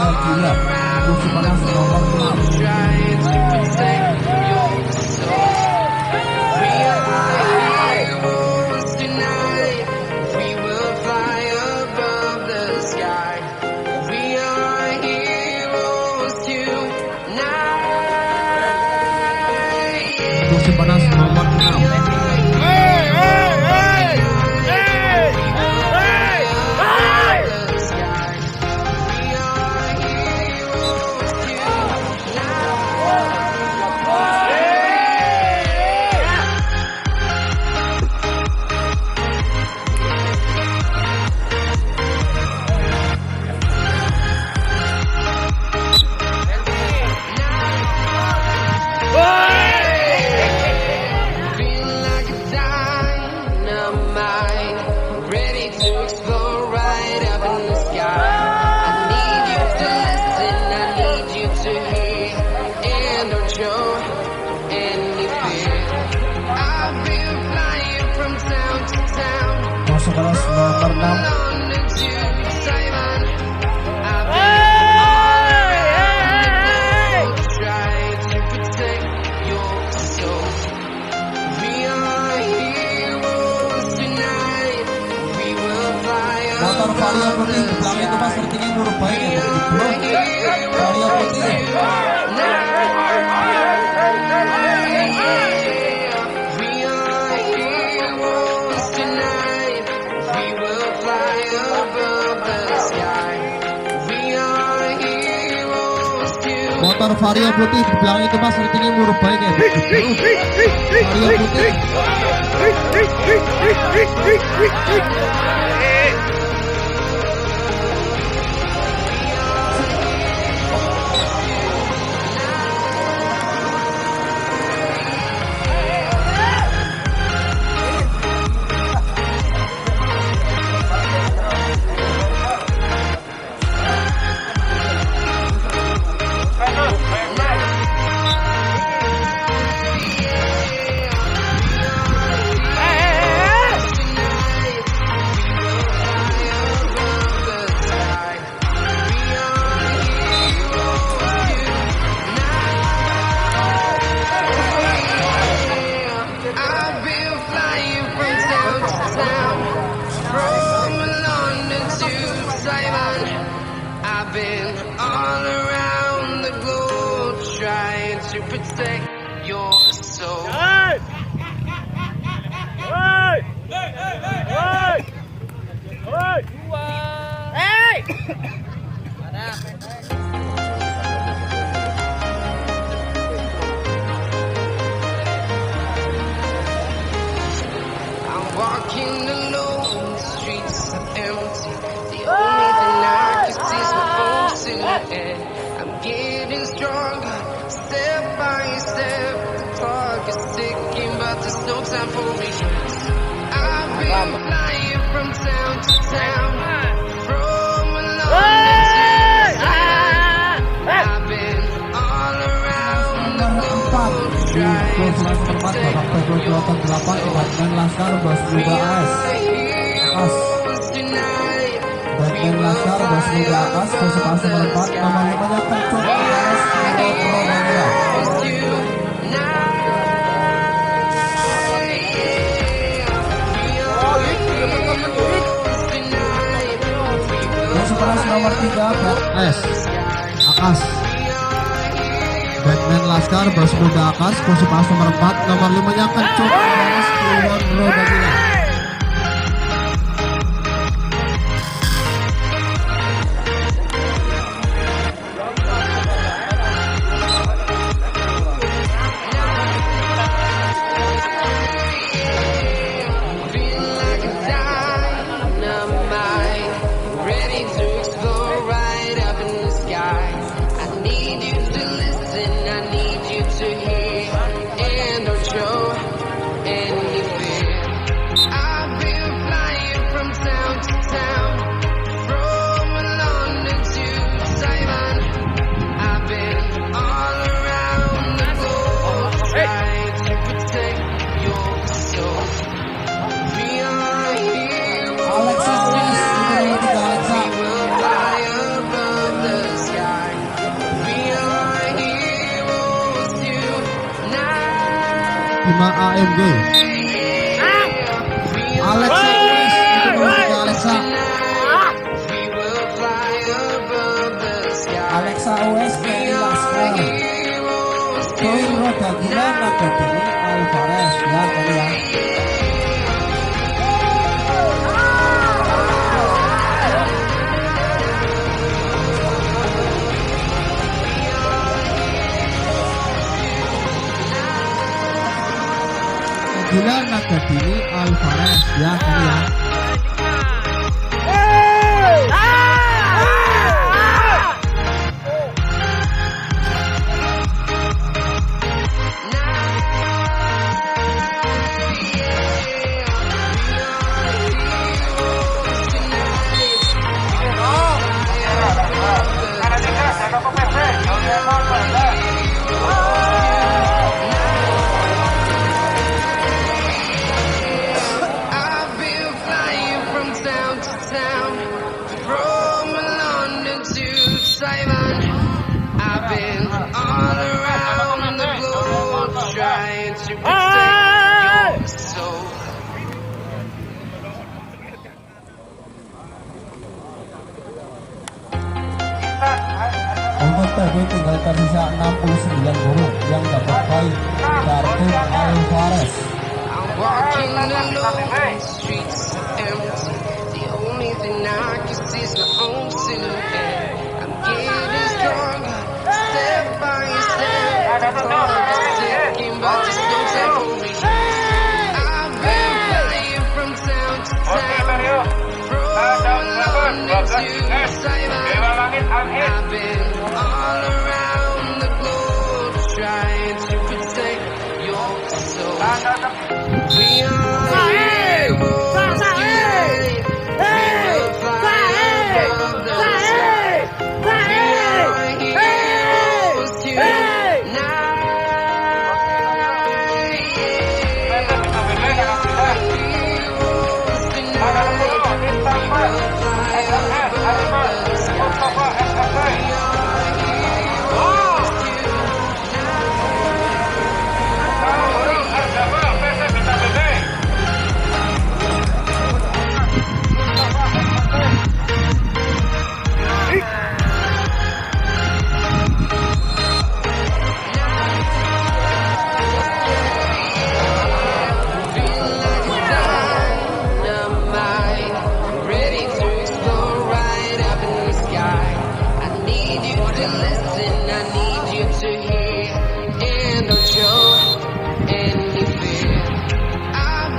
bahagia. Kursi panas nomor 6. Kursi panas nomor 6. Kursi panas nomor 6. Motor vario putih belakang itu pas searchingnya huruf baik ya, vario putih. Motor vario putih di belakang itu mas searchingnya huruf baik ya, vario putih. To protect your soul. Hey! Hey! Hey! Hey! Hey! Hey! I'm walking alone, the streets are empty. The only thing I can see is my own silhouette. I'm getting stronger. Step by step, the clock is ticking, but there's no time for me. I've been flying from town to town, from London to Thailand. I've been all around the globe, trying to protect your soul. Laskar Bos Muda AS. Batman Laskar Bos Muda AS. Kursi panas nomor 4. Nomor 5-nya Kencur AS. Kursi panas nomor 3 S Akas. Batman Laskar Bos Muda Akas. Kursi panas nomor 4. Nomor 5-nya Kencur AS. Keluar roda gila. AMG. Alexa US, itu Alexa. Alexa US dari Laskar. Koin roda gila naga dini Alvarez ya tadi ya. Gila naga dini Alvarez ya tadi ya. Untuk PB tinggal tersisa 69 burung yang dapat baik kartu Alvarez. Walking alone, the streets are empty. The only thing I can see is my own silhouette. I'm getting stronger, step by step. Taking but there's no time for me. I've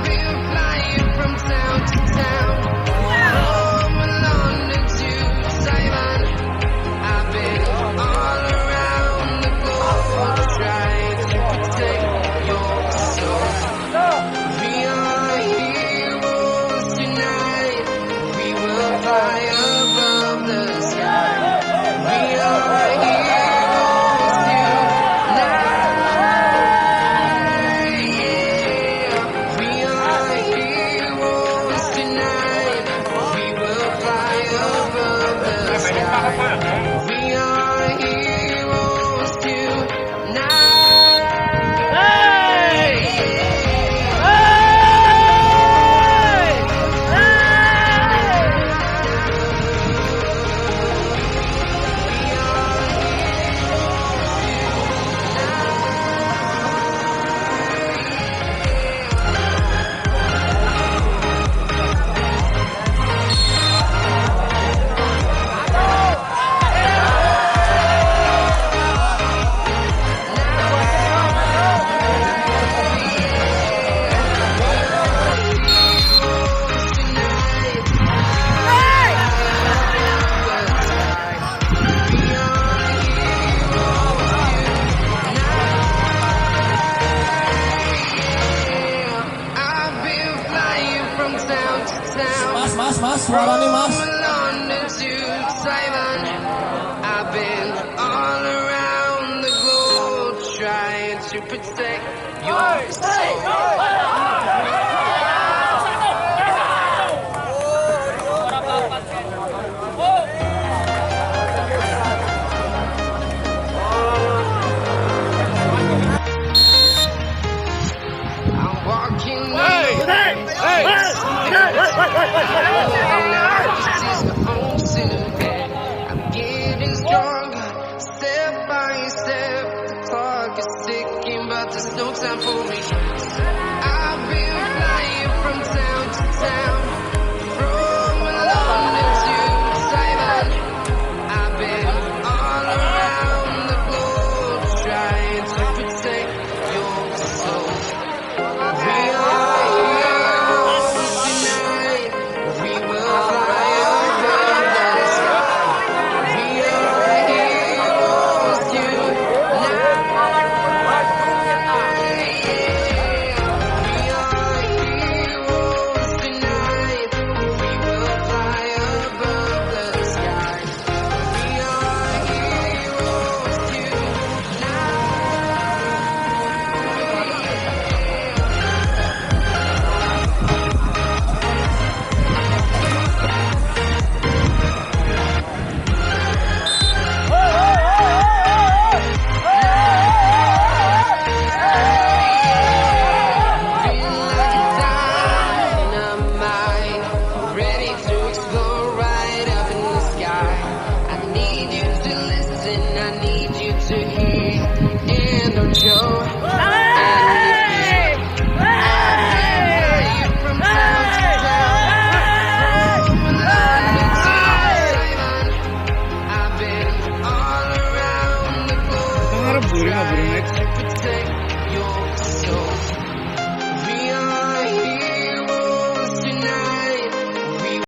been flying from town to town, from London to Taiwan. I've been all around the globe trying to protect your soul. We are heroes tonight. We will fly above the sky. We are heroes tonight. We are heroes tonight. We will fly above the sky. We are heroes tonight. Mas, suaranya mas. I've been all around the globe trying to protect your soul.